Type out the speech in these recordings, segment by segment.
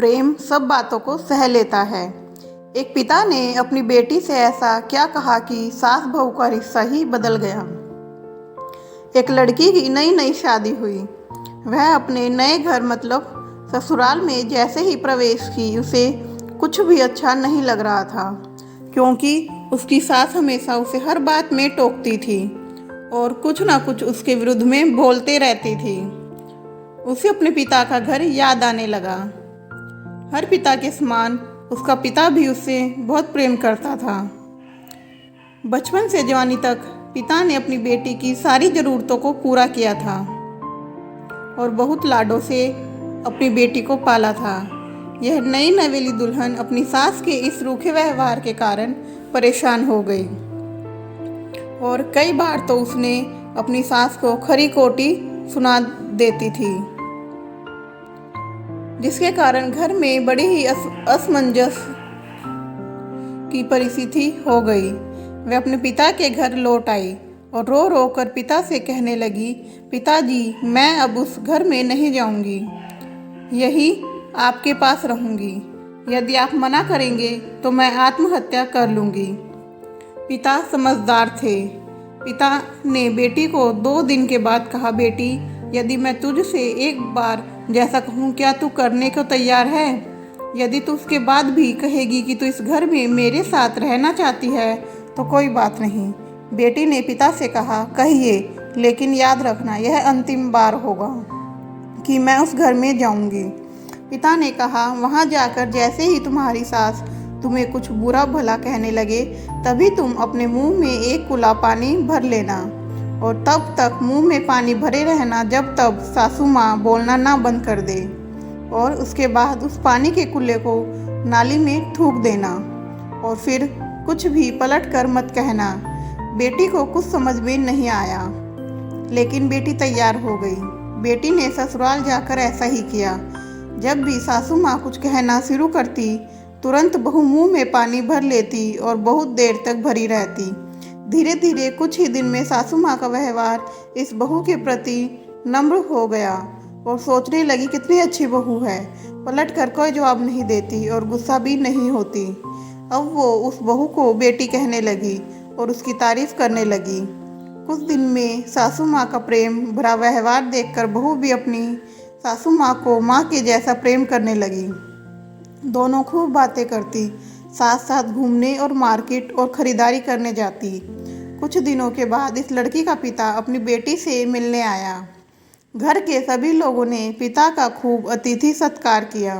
प्रेम सब बातों को सह लेता है। एक पिता ने अपनी बेटी से ऐसा क्या कहा कि सास बहू का रिश्ता ही बदल गया। एक लड़की की नई नई शादी हुई। वह अपने नए घर मतलब ससुराल में जैसे ही प्रवेश की उसे कुछ भी अच्छा नहीं लग रहा था, क्योंकि उसकी सास हमेशा उसे हर बात में टोकती थी और कुछ ना कुछ उसके विरुद्ध में बोलते रहती थी। उसे अपने पिता का घर याद आने लगा। हर पिता के समान उसका पिता भी उससे बहुत प्रेम करता था। बचपन से जवानी तक पिता ने अपनी बेटी की सारी ज़रूरतों को पूरा किया था और बहुत लाडों से अपनी बेटी को पाला था। यह नई नवेली दुल्हन अपनी सास के इस रूखे व्यवहार के कारण परेशान हो गई और कई बार तो उसने अपनी सास को खरी खोटी सुना देती थी, जिसके कारण घर में बड़ी ही असमंजस की परिस्थिति हो गई। वह अपने पिता के घर लौट आई और रो रो कर पिता से कहने लगी, पिताजी, मैं अब उस घर में नहीं जाऊंगी, यही आपके पास रहूंगी। यदि आप मना करेंगे तो मैं आत्महत्या कर लूंगी। पिता समझदार थे। पिता ने बेटी को 2 दिन के बाद कहा, बेटी, यदि मैं तुझसे एक बार जैसा कहूँ क्या तू करने को तैयार है? यदि तू उसके बाद भी कहेगी कि तू इस घर में मेरे साथ रहना चाहती है तो कोई बात नहीं। बेटी ने पिता से कहा, कहिए, लेकिन याद रखना यह अंतिम बार होगा कि मैं उस घर में जाऊंगी। पिता ने कहा, वहाँ जाकर जैसे ही तुम्हारी सास तुम्हें कुछ बुरा भला कहने लगे तभी तुम अपने मुंह में एक कुल्ला पानी भर लेना और तब तक मुंह में पानी भरे रहना जब तक सासू माँ बोलना ना बंद कर दे, और उसके बाद उस पानी के कुल्ले को नाली में थूक देना और फिर कुछ भी पलट कर मत कहना। बेटी को कुछ समझ में नहीं आया, लेकिन बेटी तैयार हो गई। बेटी ने ससुराल जाकर ऐसा ही किया। जब भी सासू माँ कुछ कहना शुरू करती तुरंत बहू मुंह में पानी भर लेती और बहुत देर तक भरी रहती। धीरे धीरे कुछ ही दिन में सासू माँ का व्यवहार इस बहू के प्रति नम्र हो गया और सोचने लगी, कितनी अच्छी बहू है, पलट कर कोई जवाब नहीं देती और गुस्सा भी नहीं होती। अब वो उस बहू को बेटी कहने लगी और उसकी तारीफ करने लगी। कुछ दिन में सासू माँ का प्रेम भरा व्यवहार देखकर बहू भी अपनी सासू माँ को माँ के जैसा प्रेम करने लगी। दोनों खूब बातें करती, साथ साथ घूमने और मार्केट और ख़रीदारी करने जाती। कुछ दिनों के बाद इस लड़की का पिता अपनी बेटी से मिलने आया। घर के सभी लोगों ने पिता का खूब अतिथि सत्कार किया।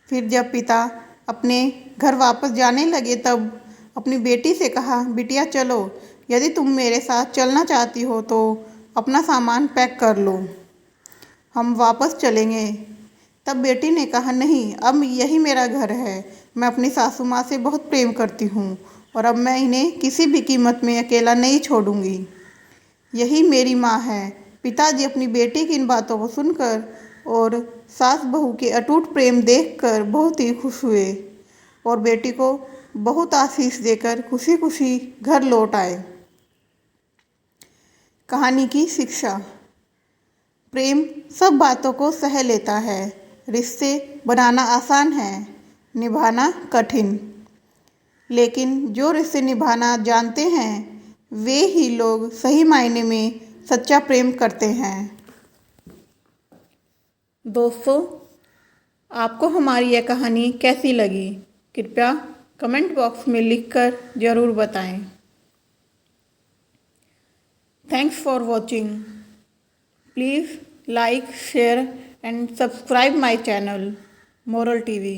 फिर जब पिता अपने घर वापस जाने लगे तब अपनी बेटी से कहा, बिटिया चलो, यदि तुम मेरे साथ चलना चाहती हो तो अपना सामान पैक कर लो, हम वापस चलेंगे। तब बेटी ने कहा, नहीं, अब यही मेरा घर है। मैं अपनी सासू माँ से बहुत प्रेम करती हूँ और अब मैं इन्हें किसी भी कीमत में अकेला नहीं छोड़ूंगी। यही मेरी माँ है। पिताजी अपनी बेटी की इन बातों को सुनकर और सास बहू के अटूट प्रेम देखकर बहुत ही खुश हुए और बेटी को बहुत आशीष देकर खुशी खुशी घर लौट आए। कहानी की शिक्षा। प्रेम सब बातों को सह लेता है। रिश्ते बनाना आसान है, निभाना कठिन। लेकिन जो रिश्ते निभाना जानते हैं वे ही लोग सही मायने में सच्चा प्रेम करते हैं। दोस्तों, आपको हमारी यह कहानी कैसी लगी? कृपया कमेंट बॉक्स में लिखकर ज़रूर बताएं। Thanks for watching. Please like, share and subscribe my channel Moral TV.